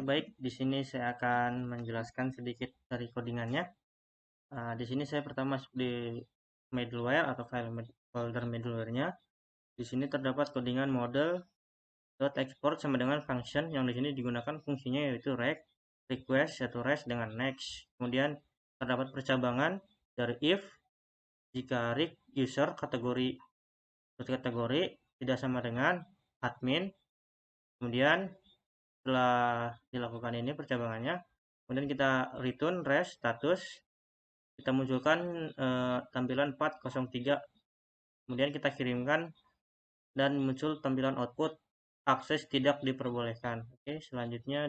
Oke, baik. Di sini saya akan menjelaskan sedikit dari codingannya. Di sini saya pertama masuk di middleware atau folder middleware-nya. Di sini terdapat codingan model.export sama dengan function yang di sini digunakan fungsinya yaitu request atau rest dengan next. Kemudian terdapat percabangan dari if jika user kategori tidak sama dengan admin. Kemudian setelah dilakukan ini percabangannya, kemudian kita return rest status, kita munculkan tampilan 403, kemudian kita kirimkan dan muncul tampilan output akses tidak diperbolehkan. Oke, selanjutnya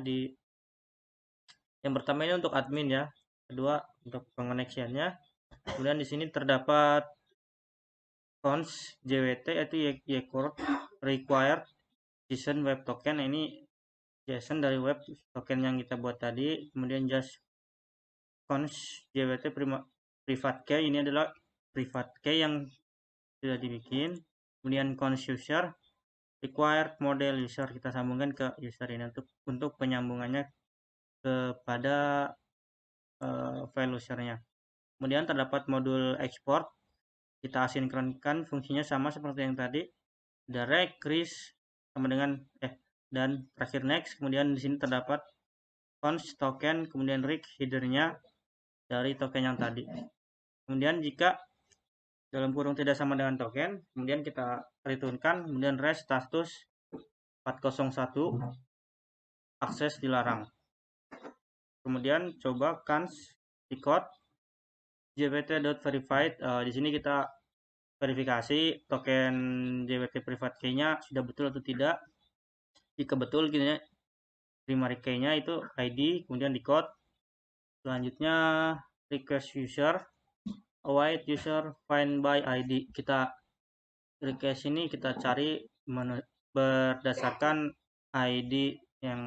yang pertama ini untuk admin ya, kedua untuk pengoneksiannya. Kemudian di sini terdapat cons JWT yaitu required JSON web token. Ini JSON dari web token yang kita buat tadi. Kemudian just cons JWT private key, ini adalah private key yang sudah dibikin. Kemudian cons user required model user, kita sambungkan ke user ini untuk penyambungannya kepada file usernya. Kemudian terdapat modul export, kita asinkronkan fungsinya sama seperti yang tadi, direct crease sama dengan dan terakhir next. Kemudian di sini terdapat cons token, kemudian rig headernya dari token yang tadi. Kemudian jika dalam kurung tidak sama dengan token, kemudian kita returnkan, kemudian rest status 401 akses dilarang. Kemudian coba cons record jwt.verified. Di sini kita verifikasi token jwt private key-nya sudah betul atau tidak. Jika betul, primary key-nya itu ID, kemudian di code. Selanjutnya request user await user find by ID. Kita request ini kita cari berdasarkan ID yang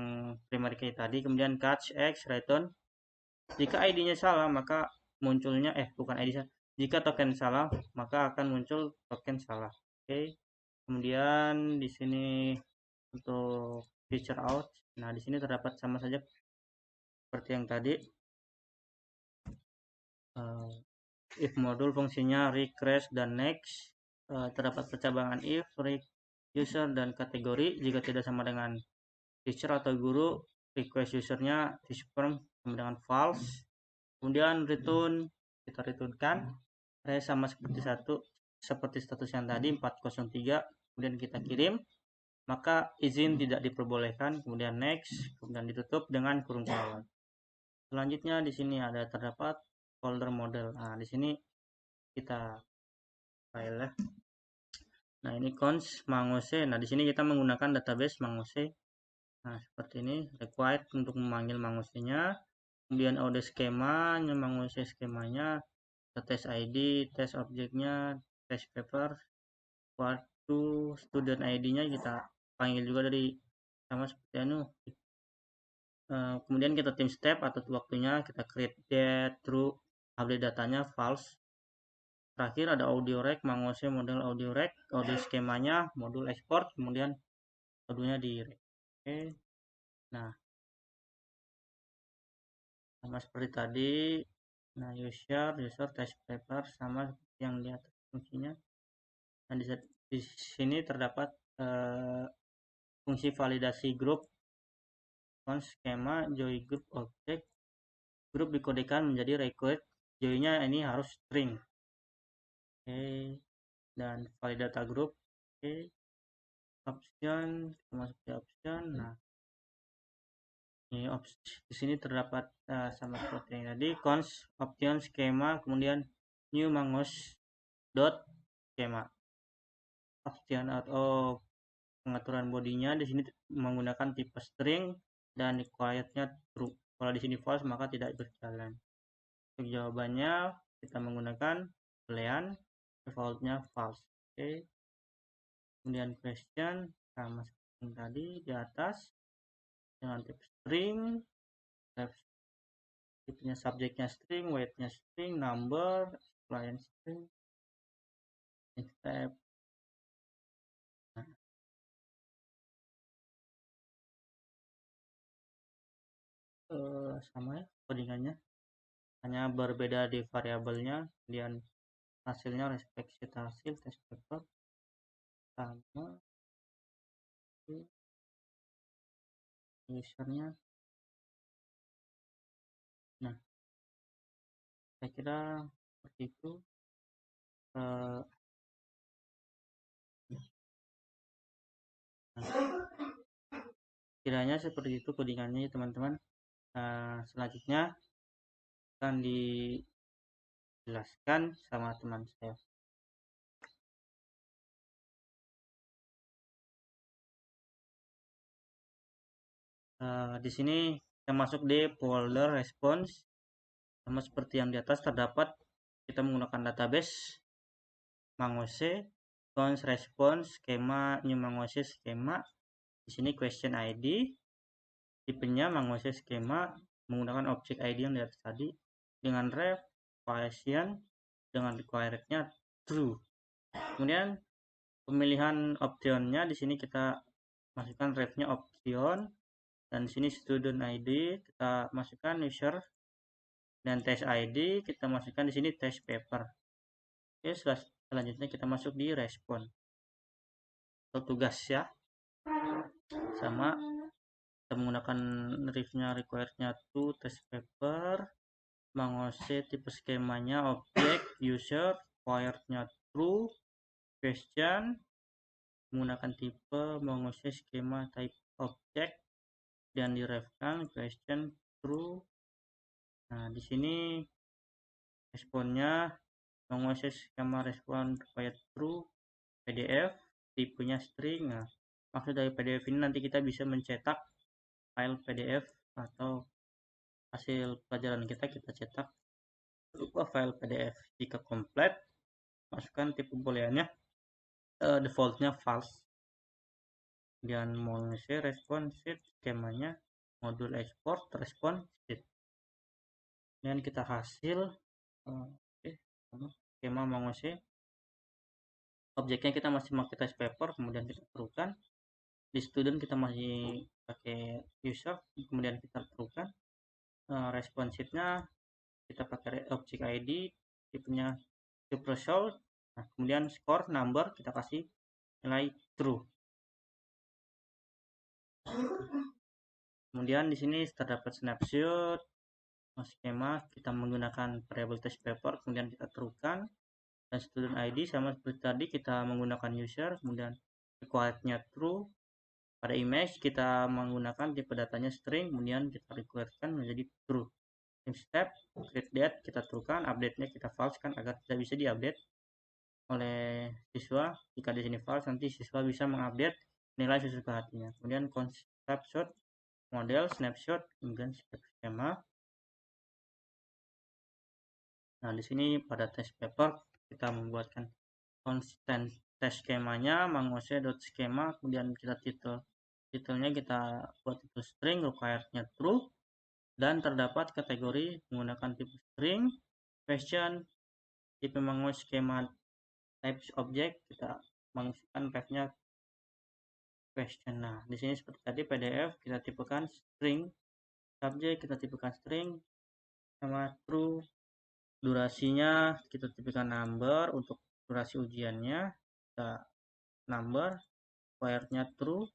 primary key tadi. Kemudian catch x return. Jika ID-nya salah, maka munculnya bukan ID salah. Jika token salah, maka akan muncul token salah. Oke. Kemudian di sini untuk feature out. Nah, di sini terdapat sama saja seperti yang tadi. If modul fungsinya request dan next. Terdapat percabangan if, user dan kategori. Jika tidak sama dengan teacher atau guru, request usernya disperm sama dengan false. Kemudian return, kita returnkan sama seperti status yang tadi 403. Kemudian kita kirim, maka izin tidak diperbolehkan. Kemudian next, kemudian ditutup dengan kurung colon. Selanjutnya di sini ada terdapat folder model. Nah, di sini kita file ya. Nah, ini cons Mangose. Nah, di sini kita menggunakan database Mangose. Nah, seperti ini, required untuk memanggil Mangose-nya. Kemudian audio skema, Mangose skemanya, test ID, test objeknya, test paper, waktu student ID-nya kita panggil juga dari sama seperti anu. Kemudian kita tim step atau waktunya kita create date, true, update datanya false. Terakhir ada audio rec, Mangose model audio rec, audio skemanya, modul export, kemudian audionya di rec. Oke. Nah, sama seperti tadi. Nah, user test paper sama seperti yang di atas fungsinya. Nah, di sini terdapat fungsi validasi grup, skema, join group object. Grup dikodekan menjadi record, join-nya ini harus string. Oke. Dan valid data group. Oke. Option, masuk ke option. Nah, ini di sini terdapat sama seperti yang tadi, cons option skema, kemudian new mangos dot skema. Option atau pengaturan bodinya di sini menggunakan tipe string dan requirednya true. Kalau di sini false maka tidak berjalan. Untuk jawabannya kita menggunakan boolean, defaultnya false. Oke. Kemudian question sama seperti yang tadi di atas dengan tipe string, tipenya subjeknya string, weightnya string, number, client string, step. sama ya codingannya, hanya berbeda di variabelnya. Kemudian hasilnya respect sheet hasil test paper sama usernya. Nah, saya kira seperti itu. Kiranya seperti itu codingannya teman-teman. Selanjutnya akan dijelaskan sama teman saya. Di sini kita masuk di folder response. Sama seperti yang di atas terdapat, kita menggunakan database Mangose, response, skema, new Mangose skema. Di sini question ID, tipenya Mangose skema menggunakan objek ID yang di atas tadi dengan ref Bayesian dengan requirednya true. Kemudian pemilihan optionnya di sini kita masukkan refnya option, dan di sini student ID kita masukkan user, dan test ID kita masukkan di sini test paper. Oke, selanjutnya kita masuk di respon atau tugas ya, sama kita menggunakan refnya requirednya to test paper, Mangose tipe skemanya objek, user, requirednya true, question menggunakan tipe Mangose skema type object, dan direfkan question true. Nah, di sini responnya Mangose skema respon required true, PDF, tipenya string. Nah, maksud dari PDF ini nanti kita bisa mencetak file PDF atau hasil pelajaran kita cetak berupa file PDF. Jika komplit, masukkan tipe booleannya, defaultnya false. Dan Mangose respon sheet skemanya modul export respon sheet. Dan kita hasil skema Mangose. Objeknya kita masih pakai test paper, kemudian kita perlukan di student kita masih pakai user, kemudian kita perlukan respon sheetnya kita pakai objek ID, tipenya super result. Nah, kemudian score number kita kasih nilai true. Kemudian di sini terdapat snapshot skema, kita menggunakan variable test paper, kemudian kita terukan, dan student ID sama seperti tadi kita menggunakan user, kemudian requirednya true. Pada image kita menggunakan tipe datanya string, kemudian kita requiredkan menjadi true. Step create date kita terukan, update-nya kita false kan agar tidak bisa diupdate oleh siswa. Jika di sini false, nanti siswa bisa mengupdate nilai sesuka hatinya. Kemudian snapshot model, snapshot, kemudian skema. Nah, di sini pada test paper kita membuatkan constant test skemanya mangose.schema, kemudian kita titelnya kita buat tipe string, requirednya true, dan terdapat kategori menggunakan tipe string, question, tipe Mangose skema types object, kita masukkan refnya question. Nah, di sini seperti tadi PDF kita tipekan string, subject kita tipekan string sama true, durasinya kita tipekan number, untuk durasi ujiannya kita number, requirednya true.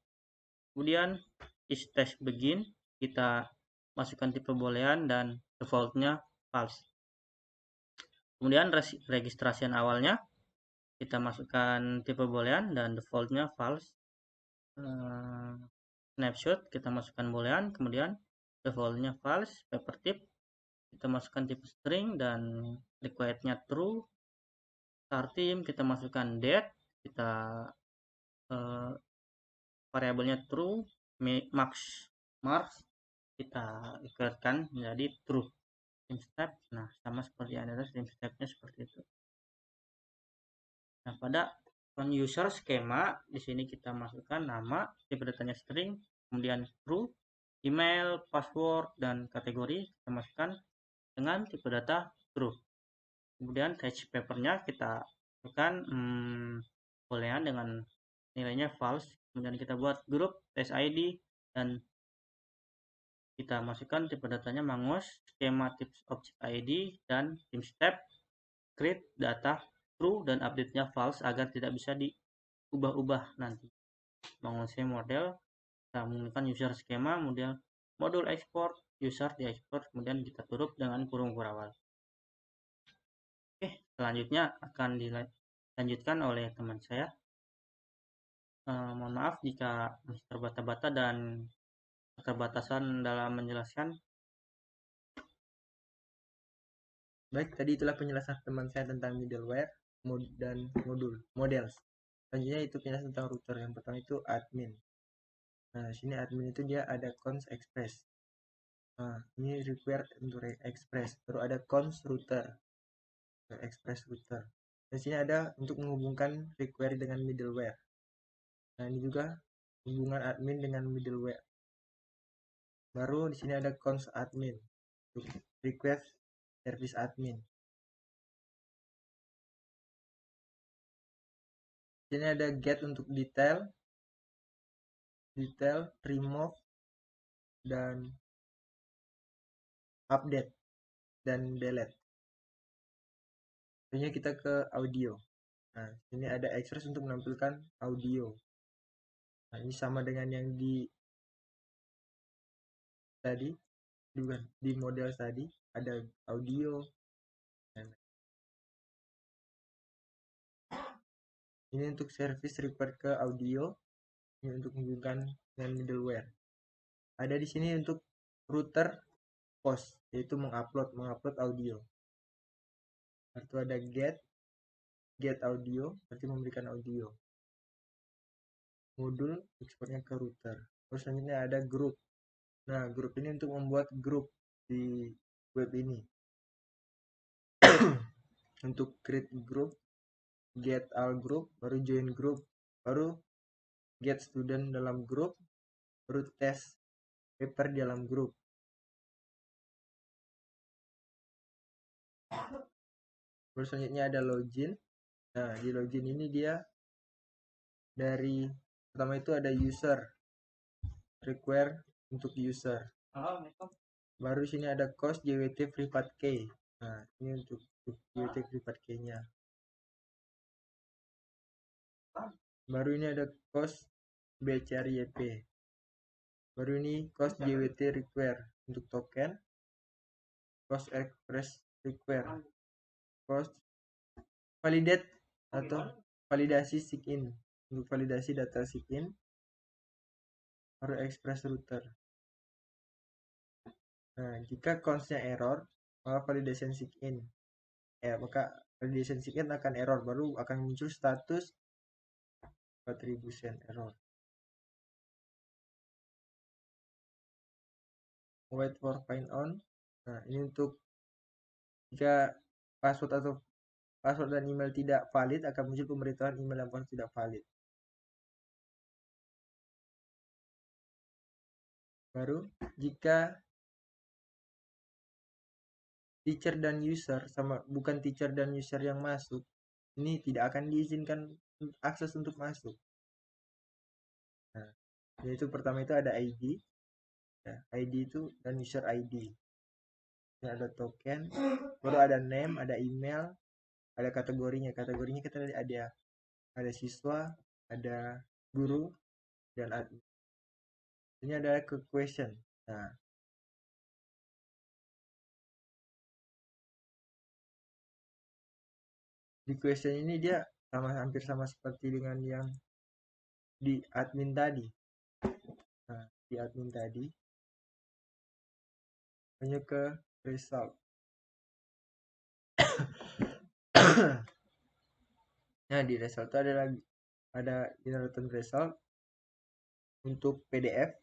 Kemudian is test begin kita masukkan tipe boolean dan defaultnya false. Kemudian registrasian awalnya kita masukkan tipe boolean dan defaultnya false. Snapshot kita masukkan boolean, kemudian defaultnya false. Paper tip kita masukkan tipe string dan requirednya true. Start time kita masukkan date, kita variabelnya true, max marks kita requiredkan menjadi true. Stream step, nah sama seperti yang ada, stream stepnya seperti itu. Nah, pada user skema di sini kita masukkan nama, tipe datanya string, kemudian true, email, password, dan kategori kita masukkan dengan tipe data true. Kemudian test papernya kita masukkan boolean dengan nilainya false. Kemudian kita buat grup test ID dan kita masukkan tipe datanya mangus, skema tips object ID, dan tim step, create data true dan update-nya false agar tidak bisa diubah-ubah nanti. Mengusir model, kita menggunakan user skema, kemudian modul export, user di export, kemudian kita tutup dengan kurung kurawal. Oke, selanjutnya akan dilanjutkan oleh teman saya. Mohon maaf jika masih terbata-bata dan keterbatasan dalam menjelaskan. Baik, tadi itulah penjelasan teman saya tentang middleware dan models. Selanjutnya itu penjelasan tentang router. Yang pertama itu admin. Nah, sini admin itu dia ada cons express. Nah, ini require untuk express. Terus ada cons router, express router. Dan sini ada untuk menghubungkan require dengan middleware. Nah, ini juga hubungan admin dengan middleware. Baru di sini ada cons admin untuk request service admin. Sini ada get untuk detail, remove, dan update dan delete. Selanjutnya kita ke audio. Nah, ini ada express untuk menampilkan audio. Nah, ini sama dengan yang di tadi, di model tadi ada audio. Ini untuk service require ke audio, ini untuk menghubungkan dengan middleware. Ada di sini untuk router post, yaitu mengupload audio. Lalu ada get audio, berarti memberikan audio. Modul ekspornya ke router. Terus selanjutnya ada group. Nah, grup ini untuk membuat grup di web ini. Untuk create group, get all group, baru join group, baru get student dalam grup, baru test paper di dalam grup. Baru selanjutnya ada login. Nah, di login ini dia dari pertama itu ada user, require untuk user. Baru sini ada cost JWT private key. Nah, ini untuk JWT private key-nya. Baru ini ada cost BCRYP. Baru ini cost JWT require untuk token, cost express require, cost validate atau validasi sign-in untuk validasi data sign-in, baru express router. Nah, jika costnya error, maka validation sign-in akan error, baru akan muncul status 4000 error. Wait for find on. Nah, ini untuk jika password dan email tidak valid, akan muncul pemberitahuan email yang tidak valid. Baru jika teacher dan user bukan teacher dan user yang masuk, ini tidak akan diizinkan akses untuk masuk. Nah, yaitu pertama itu ada ID, ya, ID itu dan user ID. Ini ada token, baru ada name, ada email, ada kategorinya. Kategorinya kita lihat ada siswa, ada guru, dan admin. Ini adalah ke question. Nah, di question ini dia hampir sama seperti dengan yang di admin tadi. Nah, di admin tadi hanya ke result. Nah, di result itu ada generate result untuk PDF,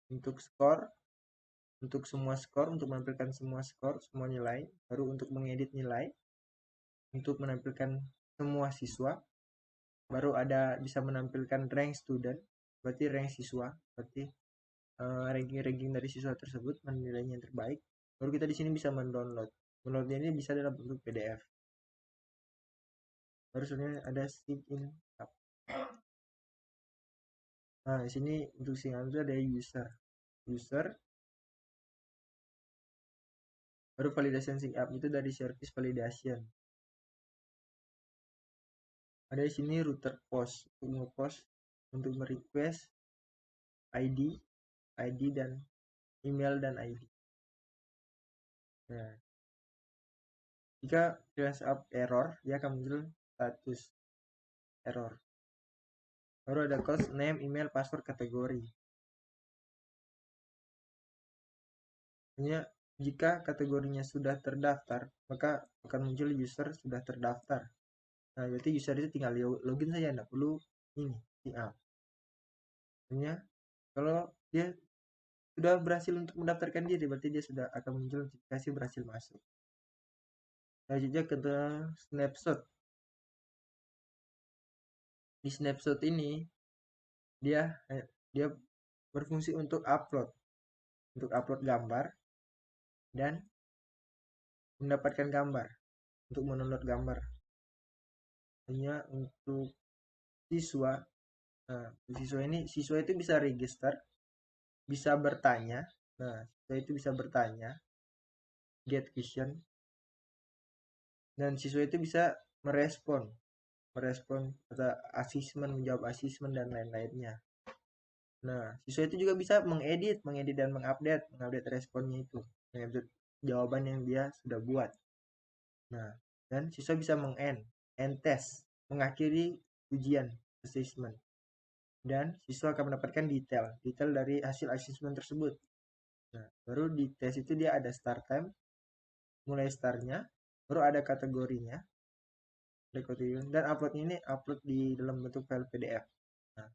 untuk score, untuk semua skor, untuk menampilkan semua skor, semua nilai, baru untuk mengedit nilai, untuk menampilkan semua siswa, baru ada bisa menampilkan rank student, berarti rank siswa, berarti ranking dari siswa tersebut, mana nilainya yang terbaik. Baru kita di sini bisa mendownload. Downloadnya ini bisa dalam bentuk PDF. Baru sebenarnya ada sign in. Nah, di sini untuk singkatan itu ada user, baru validation sign up itu dari service validation. Ada di sini router post untuk ngepost, untuk merequest ID dan email dan ID. Nah, jika clearance up error, dia akan muncul status error. Baru ada cost, name, email, password, kategori. Hanya jika kategorinya sudah terdaftar, maka akan muncul user sudah terdaftar. Nah, berarti user itu tinggal login saja, tidak perlu ini sign up. Hanya kalau dia sudah berhasil untuk mendaftarkan diri, berarti dia sudah akan muncul notifikasi berhasil masuk. Selanjutnya ke snapshot. Di snapshot ini dia berfungsi untuk upload gambar dan mendapatkan gambar, untuk mendownload gambar. Hanya untuk siswa. Nah, siswa itu bisa register, bisa bertanya. Nah, siswa itu bisa bertanya, get question, dan siswa itu bisa merespon atau asesmen, menjawab asesmen dan lain-lainnya. Nah, siswa itu juga bisa mengedit dan mengupdate responnya itu, mengupdate jawaban yang dia sudah buat. Nah, dan siswa bisa end test, mengakhiri ujian assessment. Dan siswa akan mendapatkan detail dari hasil assessment tersebut. Nah, baru di tes itu dia ada start time, mulai startnya, baru ada kategorinya, dan uploadnya ini upload di dalam bentuk file PDF. Nah,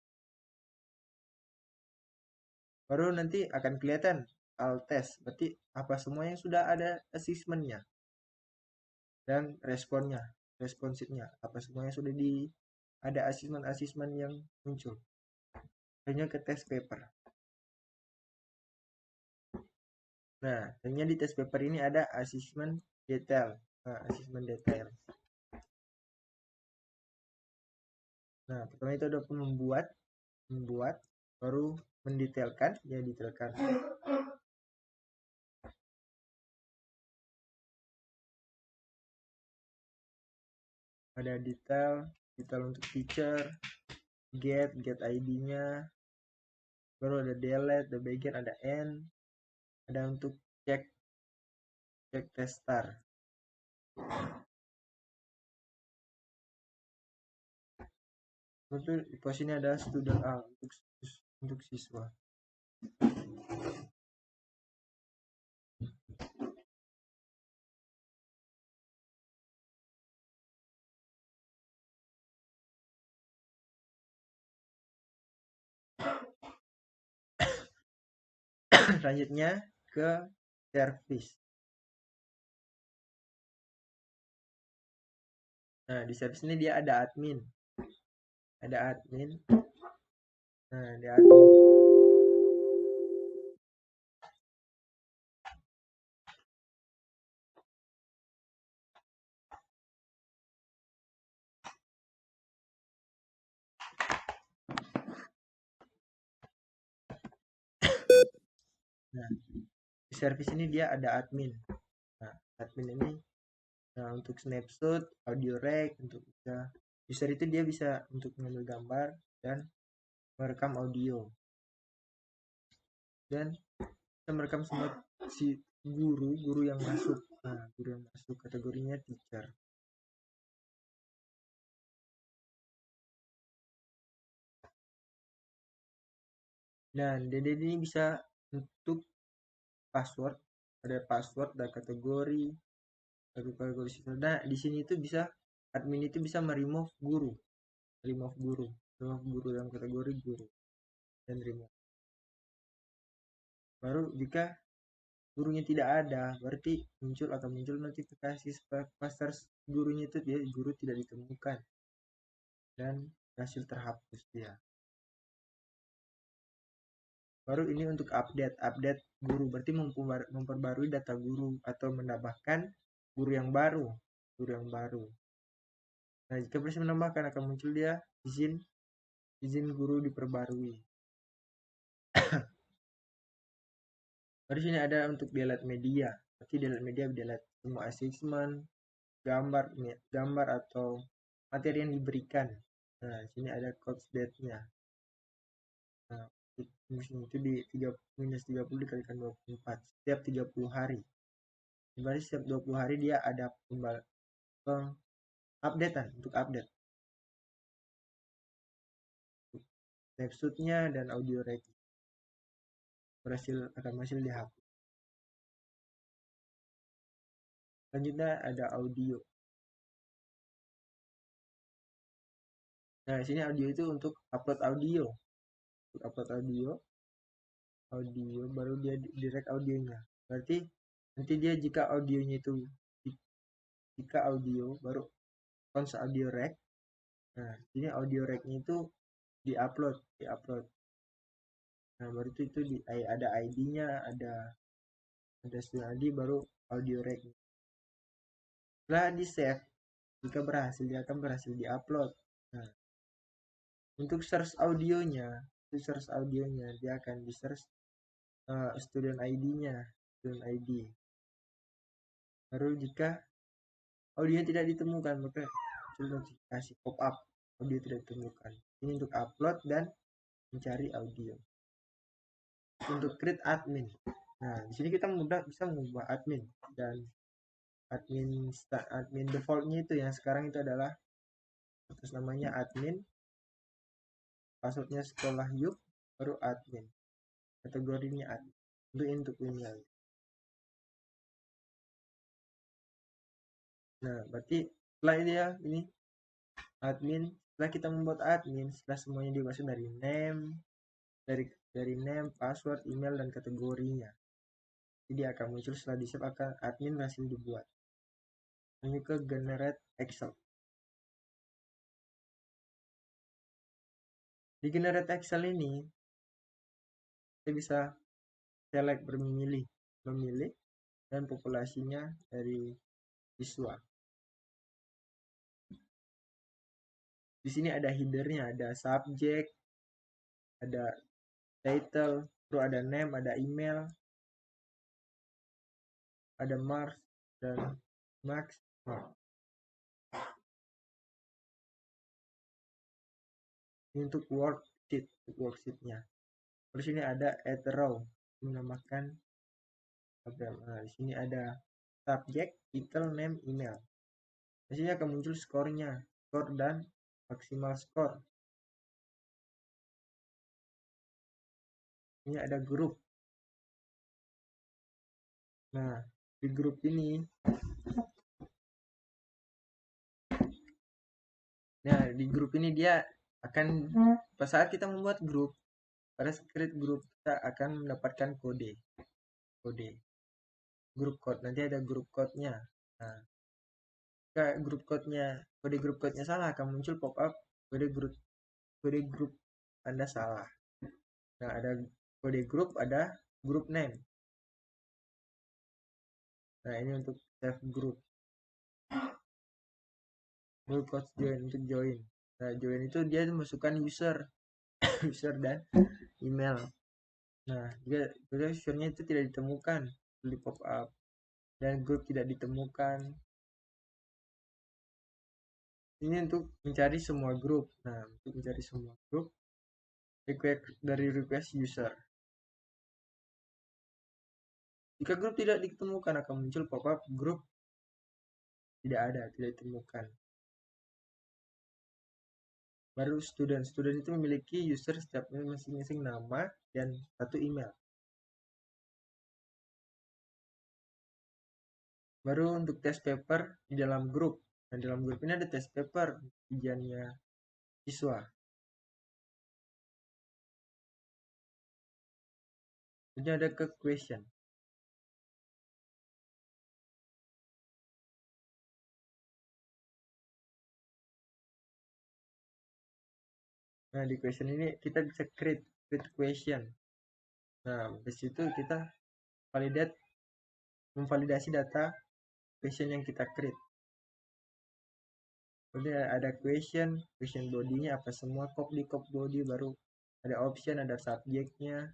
baru nanti akan kelihatan all test, berarti apa semua yang sudah ada assessmentnya dan responsifnya, apa semua yang sudah ada assessment yang muncul. Hanya ke test paper. Nah, hanya di test paper ini ada assessment detail. Nah, pertama itu ada membuat, baru mendetailkan, ya detailkan. Ada detail untuk teacher, get ID-nya, baru ada delete, ada bagian, ada end, ada untuk cek testar. Untuk di pos ini ada student A untuk siswa. Selanjutnya ke service. Nah, di service ini dia ada admin. Nah, di admin. Nah, di service ini dia ada admin. Nah, admin ini untuk snapshot, audio rec, untuk user itu dia bisa untuk mengambil gambar dan merekam audio. Dan kita merekam semua si guru yang masuk. Nah, guru yang masuk kategorinya teacher. Dan DD ini bisa untuk password, ada password, ada kategori siswa. Nah, di sini itu bisa admin itu bisa remove guru yang kategori guru dan remove. Baru jika gurunya tidak ada, berarti akan muncul notifikasi pas gurunya itu guru tidak ditemukan dan hasil terhapus dia. Baru ini untuk update guru, berarti memperbarui data guru atau menambahkan guru yang baru. Nah, jika berhasil menambahkan akan muncul dia izin guru diperbarui. Baru sini ada untuk delete media. Berarti delete media delete semua assessment, gambar atau materi yang diberikan. Nah, sini ada coach date-nya. Nah, itu di -30 dikalikan 24 setiap 30 hari. Berarti setiap 20 hari dia ada updatean untuk update snapshotnya dan audio rec akan berhasil dihapus. Selanjutnya ada audio. Nah, di sini audio itu untuk upload audio. Untuk upload audio baru dia direct audionya. Berarti nanti dia jika audio baru cons audio rec. Nah, ini audio rec-nya itu diupload. Nah, baru itu ada ID-nya, ada student ID, baru audio rec. Setelah di save, jika berhasil dia akan berhasil diupload. Nah, untuk search audionya dia akan di search student ID-nya, student ID. Baru jika audio tidak ditemukan maka notifikasi pop up audio tidak ditemukan. Ini untuk upload dan mencari audio. Untuk create admin. Nah, di sini kita bisa mengubah admin, dan admin defaultnya itu yang sekarang itu adalah atas namanya admin, passwordnya sekolah yuk, baru admin, kategorinya admin, untuk email. Nah, berarti setelah ini admin, setelah kita membuat admin, setelah semuanya dimasuk dari name, password, email, dan kategorinya, jadi akan muncul setelah di save akan admin berhasil dibuat. Lanjut ke generate Excel. Di generate Excel ini kita bisa select memilih dan populasinya dari siswa. Di sini ada headernya, ada subject, ada title, terus ada name, ada email, ada marks dan max. Ini untuk worksheetnya. Terus ini ada add row, menambahkan tabel. Nah, di sini ada subject, title, name, email. Di sini akan muncul skornya, skor dan maksimal skor. Ini ada grup. Nah, di grup ini dia akan pada saat kita membuat grup, pada script grup kita akan mendapatkan kode grup code. Nanti ada grup code-nya. Nah, jika kode grup code-nya salah, akan muncul pop up kode grup Anda salah. Nah, ada kode grup, ada grup name. Nah, ini untuk save grup. Grup code join, untuk join. Nah, join itu dia masukkan user dan email. Nah, jika usernya itu tidak ditemukan di pop up dan grup tidak ditemukan, ini untuk mencari semua grup. Nah, untuk mencari semua grup, request user. Jika grup tidak ditemukan, akan muncul pop up grup tidak ditemukan. Baru student itu memiliki user setiap masing-masing nama dan satu email. Baru untuk test paper di dalam grup. Nah, dalam grup ini ada test paper ujiannya siswa. Ini ada ke question. Nah, di question ini kita bisa create question. Nah, di situ kita memvalidasi data question yang kita create. Kemudian ada question body-nya apa semua, cop body, baru ada option, ada subjeknya,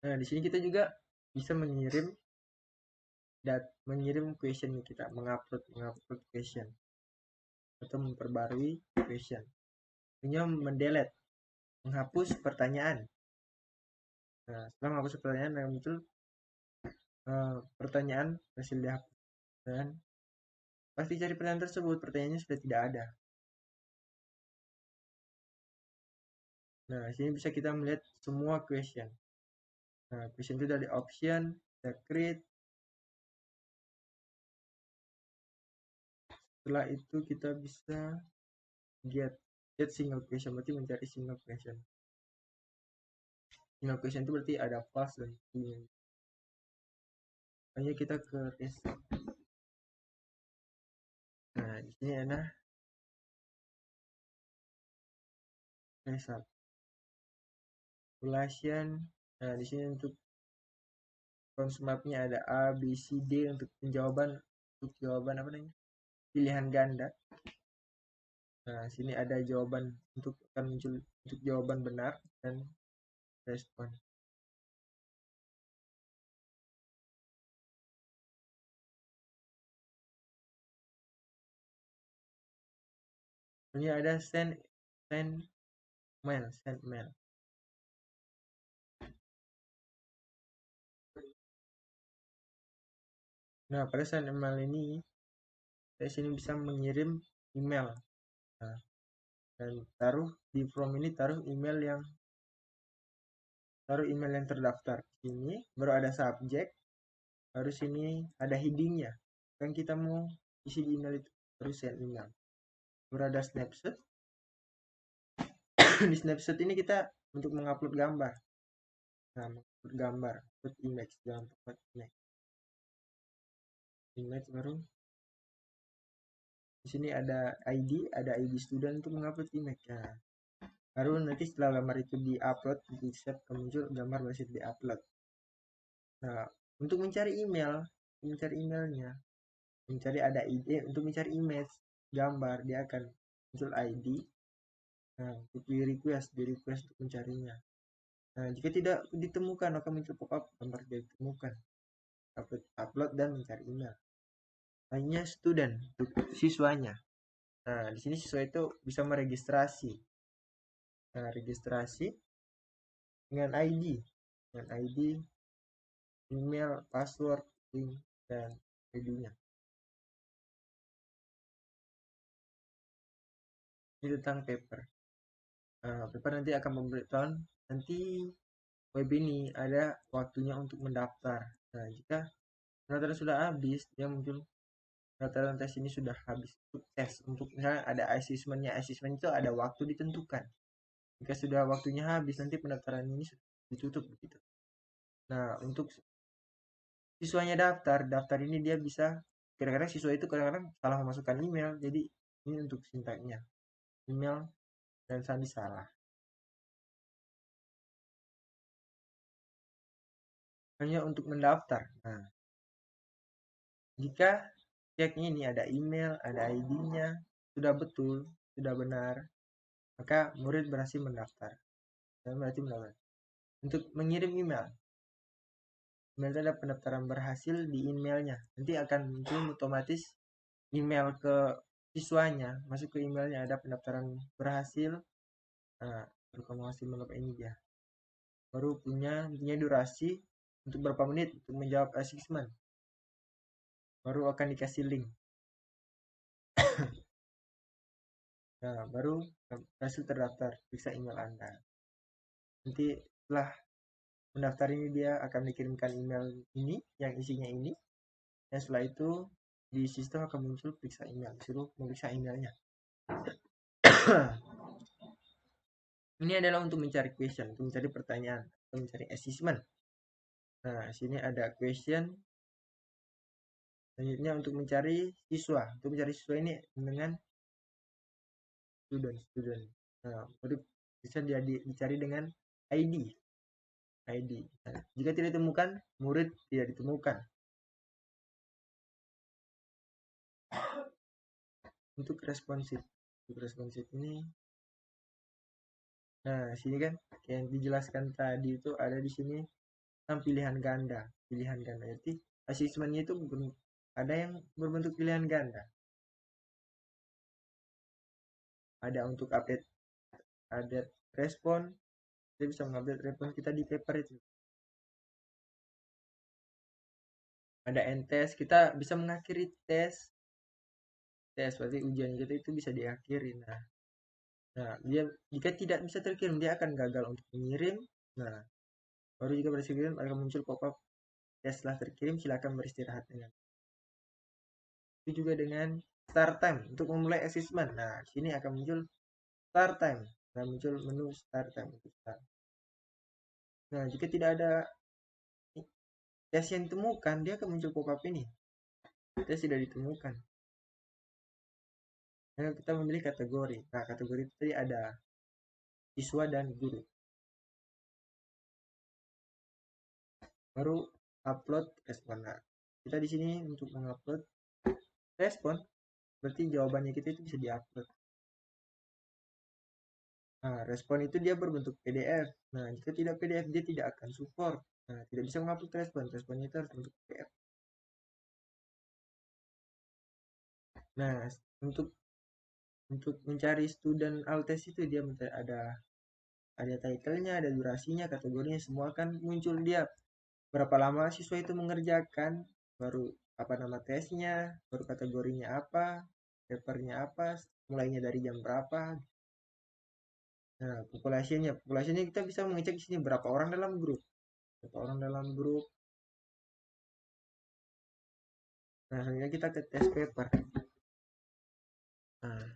Nah, di sini kita juga bisa mengirim question kita, mengupload question atau memperbarui question. Punya mendelete, menghapus pertanyaan. Nah, setelah menghapus pertanyaan yang muncul pertanyaan hasil dihapus, dan pasti cari pertanyaan tersebut, pertanyaannya sudah tidak ada. Nah, sini bisa kita melihat semua question. Nah, question itu dari option, kita create. Setelah itu kita bisa get single question, berarti mencari single question. Single question itu berarti ada false dan true. Hanya kita ke result. Nah, di sini ada result. Population. Nah, di sini untuk mapnya ada A, B, C, D untuk jawaban apa namanya? Pilihan ganda. Nah, sini ada jawaban untuk akan muncul untuk jawaban benar dan respon. Ini ada send mail. Nah, pada send email ini saya sini bisa mengirim email. Nah, dan taruh di form ini taruh email yang terdaftar. Sini baru ada subjek, baru sini ada headingnya. Kan kita mau isi di email itu, baru send email. Baru ada snapshot. Di snapshot ini kita untuk mengupload gambar. Nah, mengupload gambar, upload image, jangan upload image baru. Di sini ada ID student untuk mengupload image. Nah, baru nanti setelah gambar itu di-upload, di save, muncul gambar masih di-upload. Nah, untuk mencari emailnya, mencari ada ID, untuk mencari image, gambar, dia akan muncul ID. Nah, untuk di request untuk mencarinya. Nah, jika tidak ditemukan, akan muncul pop-up gambar tidak ditemukan. Upload dan mencari email. Hanya student, untuk siswanya. Nah, di sini siswa itu bisa meregistrasi. Nah, registrasi dengan ID, email, password, link, dan ID-nya. Ini tentang paper. Nah, paper nanti akan memberitahu nanti web ini ada waktunya untuk mendaftar. Nah, jika pendaftaran sudah habis, dia muncul pendaftaran tes ini sudah habis untuk tes. Untuk misalnya ada assessment itu ada waktu ditentukan. Jika sudah waktunya habis, nanti pendaftaran ini ditutup begitu. Nah, untuk siswanya daftar ini dia bisa kadang-kadang siswa itu kadang-kadang salah memasukkan email, jadi ini untuk sintaknya email dan sandi salah. Hanya untuk mendaftar. Nah, jika cek ini ada email, ada ID-nya, sudah betul, sudah benar, maka murid berhasil mendaftar. Berarti mendaftar. Untuk mengirim email itu ada pendaftaran berhasil di emailnya. Nanti akan muncul otomatis email ke siswanya, masuk ke emailnya ada pendaftaran berhasil. Nah, baru kamu hasil mengapa ini dia. Baru punya durasi untuk berapa menit untuk menjawab assessment. Baru akan dikasih link. Nah, baru hasil terdaftar, periksa email Anda. Nanti setelah mendaftar ini dia akan dikirimkan email ini yang isinya ini. Dan setelah itu di sistem akan muncul periksa email, disuruh memeriksa emailnya. Ini adalah untuk mencari question, untuk mencari pertanyaan, untuk mencari assessment. Nah, sini ada question. Selanjutnya untuk mencari siswa. Untuk mencari siswa ini dengan student. Nah, bisa dicari dengan ID. Nah, jika tidak ditemukan, murid tidak ditemukan. Untuk responsif ini, nah sini kan yang dijelaskan tadi itu ada di sini pilihan ganda. Pilihan ganda jadi asesmennya itu ada yang berbentuk pilihan ganda. Ada untuk update respon, kita bisa mengupdate respon kita di paper itu. Ada end test, kita bisa mengakhiri tes berarti ujian kita itu bisa diakhiri. Nah dia jika tidak bisa terkirim dia akan gagal untuk mengirim. Nah baru jika berhasil kirim akan muncul pop-up tes telah terkirim, silakan beristirahat dengan. Itu juga dengan start time untuk memulai assessment. Nah sini akan muncul start time dan muncul menu start time untuk start. Nah jika tidak ada tes yang ditemukan dia akan muncul pop-up ini, tes tidak ditemukan. Nah, kita memilih kategori. Nah kategori itu tadi ada siswa dan guru. Baru upload respon. Nah, kita di sini untuk mengupload respon berarti jawabannya kita itu bisa diupload. Nah respon itu dia berbentuk PDF. Nah jika tidak PDF dia tidak akan support. Nah tidak bisa mengupload responnya itu harus bentuk PDF. Nah untuk mencari student altes itu dia ada title-nya, ada durasinya, kategorinya, semua kan muncul dia. Berapa lama siswa itu mengerjakan, baru apa nama tesnya, baru kategorinya apa, papernya apa, mulainya dari jam berapa. Nah populasinya kita bisa mengecek di sini berapa orang dalam grup. Nah selanjutnya kita ke test paper. Nah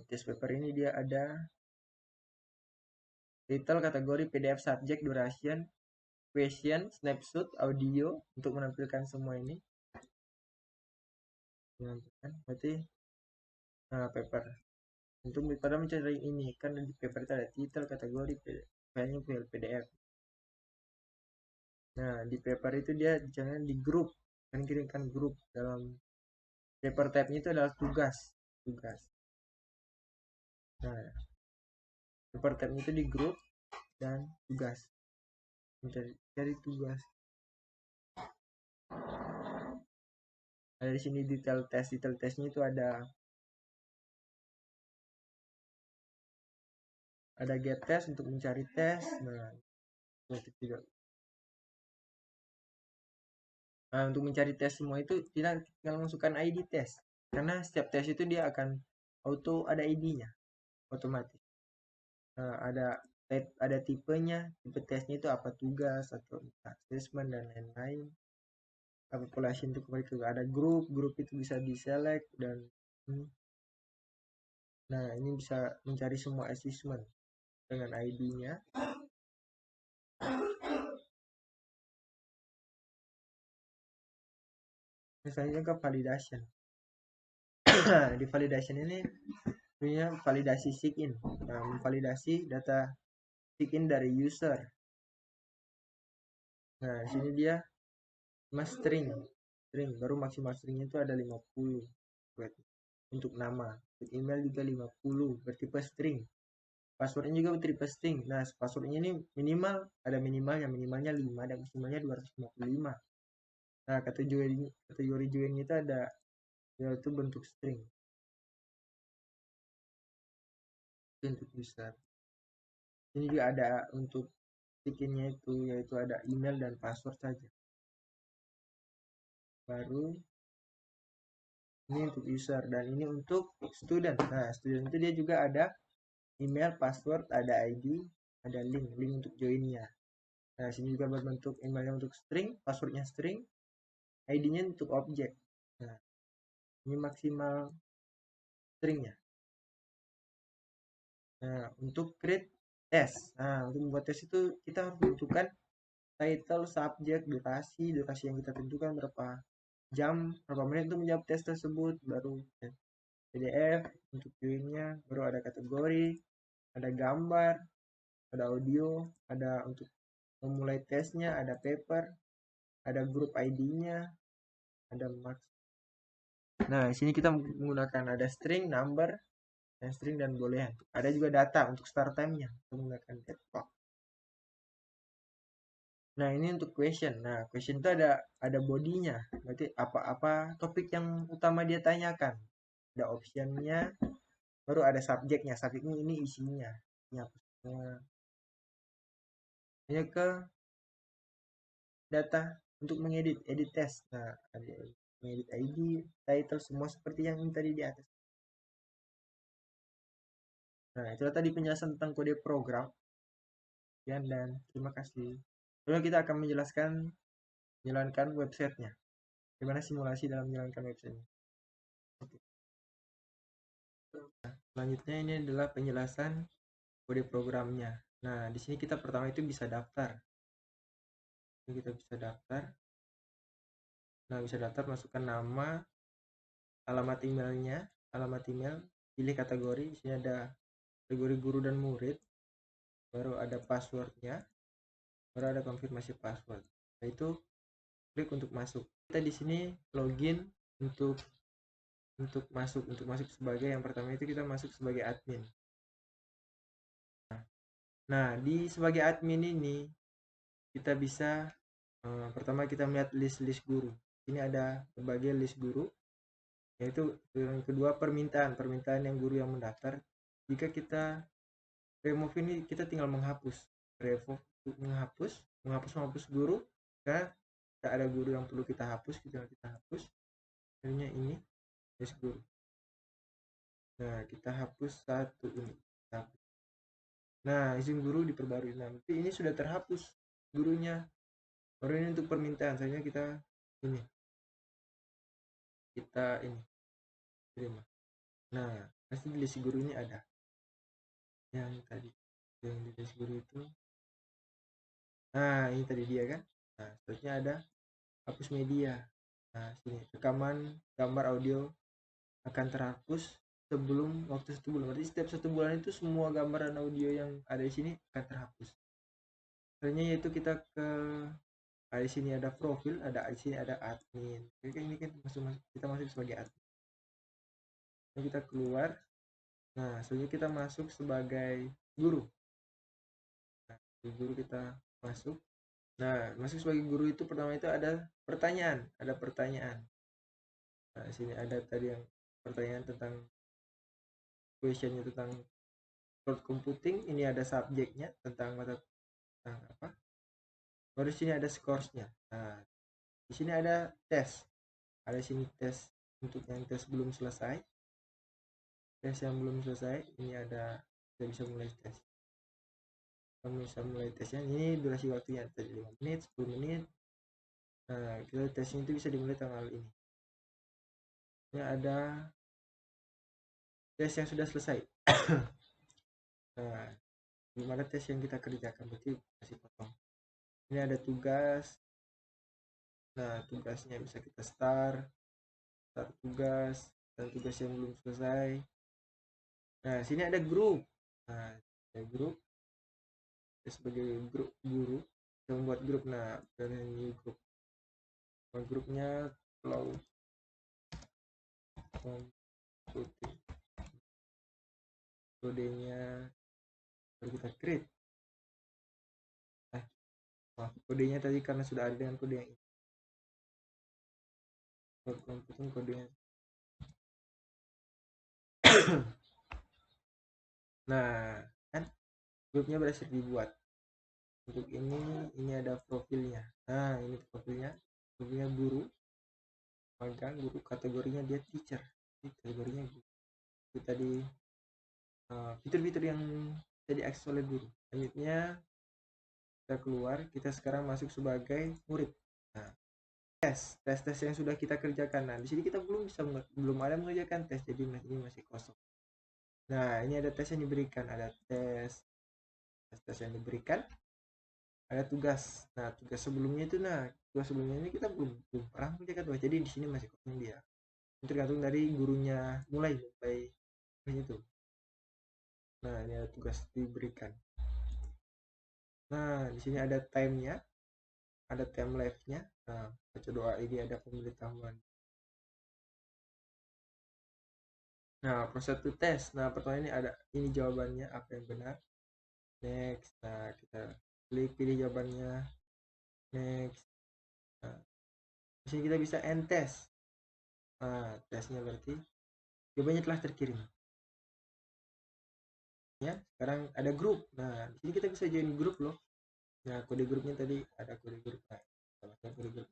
test paper ini dia ada title, kategori, PDF, subject, duration, question, snapshot, audio untuk menampilkan semua ini. Menampilkan berarti paper. Untuk pada mencari ini kan di paper itu ada title, kategori, filenya PDF. Nah di paper itu dia jangan di grup, kan kirimkan grup. Dalam paper tab-nya itu adalah tugas. Nah paper tab-nya itu di grup dan tugas, mencari tugas. Ada di sini detail testnya itu ada get test untuk mencari tes. Nah untuk mencari tes semua itu kita tinggal masukkan ID tes, karena setiap tes itu dia akan auto ada ID-nya otomatis. Nah, ada tipenya, tipe tesnya itu apa, tugas atau assessment dan lain-lain. Population itu kembali ke ada grup itu bisa diselect dan nah ini bisa mencari semua assessment dengan ID-nya. Misalnya ke validation. Di validation ini punya validasi sign-in. Nah, memvalidasi data sign-in dari user. Nah, di sini dia string baru maksimal stringnya itu ada 50 untuk nama. Untuk email juga 50 bertipe string. Passwordnya juga bertipe string. Nah passwordnya ini minimalnya 5 dan maksimalnya 255. Nah kategori join itu ada yaitu bentuk string untuk user. Ini juga ada untuk bikinnya itu yaitu ada email dan password saja. Baru ini untuk user dan ini untuk student. Nah student itu dia juga ada email, password, ada ID, ada link untuk joinnya. Nah sini juga berbentuk emailnya untuk string, passwordnya string, ID-nya untuk objek. Nah ini maksimal stringnya. Nah untuk create test, nah untuk membuat tes itu kita harus menentukan title, subjek, durasi yang kita tentukan berapa jam, berapa menit untuk menjawab tes tersebut. Baru PDF untuk joinnya, baru ada kategori, ada gambar, ada audio, ada untuk memulai tesnya, ada paper, ada grup ID-nya, ada marks. Nah, di sini kita menggunakan ada string, number, yang string dan boolean. Ada juga data untuk start time-nya menggunakan get clock. Nah, ini untuk question. Nah, question itu ada bodinya. Berarti apa-apa topik yang utama dia tanyakan. Ada optionnya, baru ada subjeknya. Subjeknya ini isinya. Ini apa semua. Ini ke data untuk mengedit, edit test. Nah, ada mengedit ID, title, semua seperti yang tadi di atas. Nah, itulah tadi penjelasan tentang kode program. Dan terima kasih. Lalu kita akan menjalankan websitenya. Gimana simulasi dalam menjalankan websitenya. Oke. Nah, selanjutnya ini adalah penjelasan kode programnya. Nah, di sini kita pertama itu bisa daftar. Ini kita bisa daftar. Nah, bisa daftar, masukkan nama, alamat emailnya, alamat email, pilih kategori. Di sini ada kategori guru dan murid. Baru ada passwordnya, baru ada konfirmasi password. Nah, itu klik untuk masuk. Kita di sini login untuk masuk sebagai yang pertama itu kita masuk sebagai admin. Nah, di sebagai admin ini kita bisa pertama kita melihat list guru. Ini ada berbagai list guru, yaitu yang kedua permintaan yang guru yang mendaftar. Jika kita remove ini, kita tinggal menghapus, menghapus guru. Karena tidak ada guru yang perlu kita hapus, kita hapus. Akhirnya ini list guru. Nah, kita hapus satu ini. Nah, izin guru diperbarui. Nanti ini sudah terhapus gurunya. Baru ini untuk permintaan. Soalnya kita ini terima. Nah, pasti di list guru ini ada. Yang tadi yang di list guru itu. Nah, ini tadi dia kan. Nah, seterusnya ada hapus media. Nah, sini rekaman gambar audio akan terhapus sebelum waktu 1 bulan. Berarti setiap 1 bulan itu semua gambar dan audio yang ada di sini akan terhapus. Caranya yaitu kita di sini ada profil, di sini ada admin. Jadi ini kan kita masuk sebagai admin. Nah, kita keluar. Nah, selanjutnya kita masuk sebagai guru. Nah, di guru kita masuk. Nah, masuk sebagai guru itu pertama itu ada pertanyaan. Nah, di sini ada tadi yang pertanyaan tentang questionnya tentang cloud computing. Ini ada subjeknya tentang apa. Baru di sini ada scoresnya. Nah, di sini ada tes. Ada sini tes untuk yang tes belum selesai. Tes yang belum selesai, ini ada kita bisa mulai tes. Kita bisa mulai tesnya. Ini durasi waktunya 5 menit, 10 menit. Nah, kita tesnya itu bisa dimulai tanggal ini. Ini ada tes yang sudah selesai. Nah, belum ada tes yang kita kerjakan, berarti masih potong. Ini ada tugas. Nah, tugasnya bisa kita start tugas, dan tugas yang belum selesai. Nah, sini ada grup. Nah, ada grup. Sebagai grup guru, kita membuat grup. Nah, dari new grup. Nah, grupnya cloud computing. Kodenya baru kita create. Kodenya tadi karena sudah ada dengan kode yang ini. Cloud computing kodenya. Nah, kan grupnya berhasil dibuat. Untuk ini ada profilnya. Nah, ini profilnya guru, magang guru, kategorinya dia teacher. Ini kategorinya guru. Itu tadi fitur-fitur yang jadi akses oleh guru. Selanjutnya kita keluar, kita sekarang masuk sebagai murid. Nah, tes yang sudah kita kerjakan. Nah, di sini kita belum ada mengerjakan tes, jadi ini masih kosong. Nah, ini ada tes yang diberikan, ada tes yang diberikan, ada tugas. Nah, tugas sebelumnya ini kita belum pernah mengerjakan tugas, jadi di sini masih kosong dia. Tergantung dari gurunya mulai itu. Nah, ini ada tugas diberikan. Nah, di sini ada time-nya, ada time live-nya. Nah, baca doa ini ada pemberitahuan. Nah, proses to tes. Nah, pertanyaan ini ada ini jawabannya apa yang benar. Next. Nah, kita klik pilih jawabannya. Next. Nah, di sini kita bisa end test. Nah, tesnya berarti jawabannya telah terkirim. Ya, sekarang ada grup. Nah, di sini kita bisa join grup loh. Nah, kode grupnya tadi ada kode grup. Nah, kita masuk kode grup.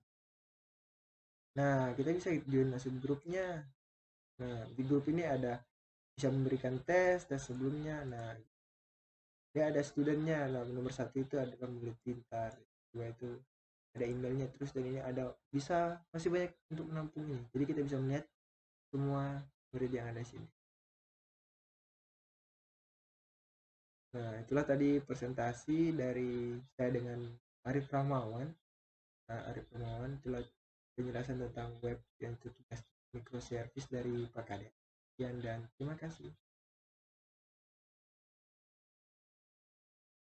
Nah, kita bisa join masuk grupnya. Nah, di grup ini ada bisa memberikan tes sebelumnya. Nah, dia ada studentnya. Nah, nomor satu itu ada murid pintar. Dua itu ada emailnya terus, dan ini ada bisa masih banyak untuk menampung ini. Jadi kita bisa melihat semua murid yang ada di sini. Nah, itulah tadi presentasi dari saya dengan Arif Rahmawan. Nah, Arif Rahmawan itulah penjelasan tentang web yang tugas microservice dari Pak Kade. Sekian dan terima kasih.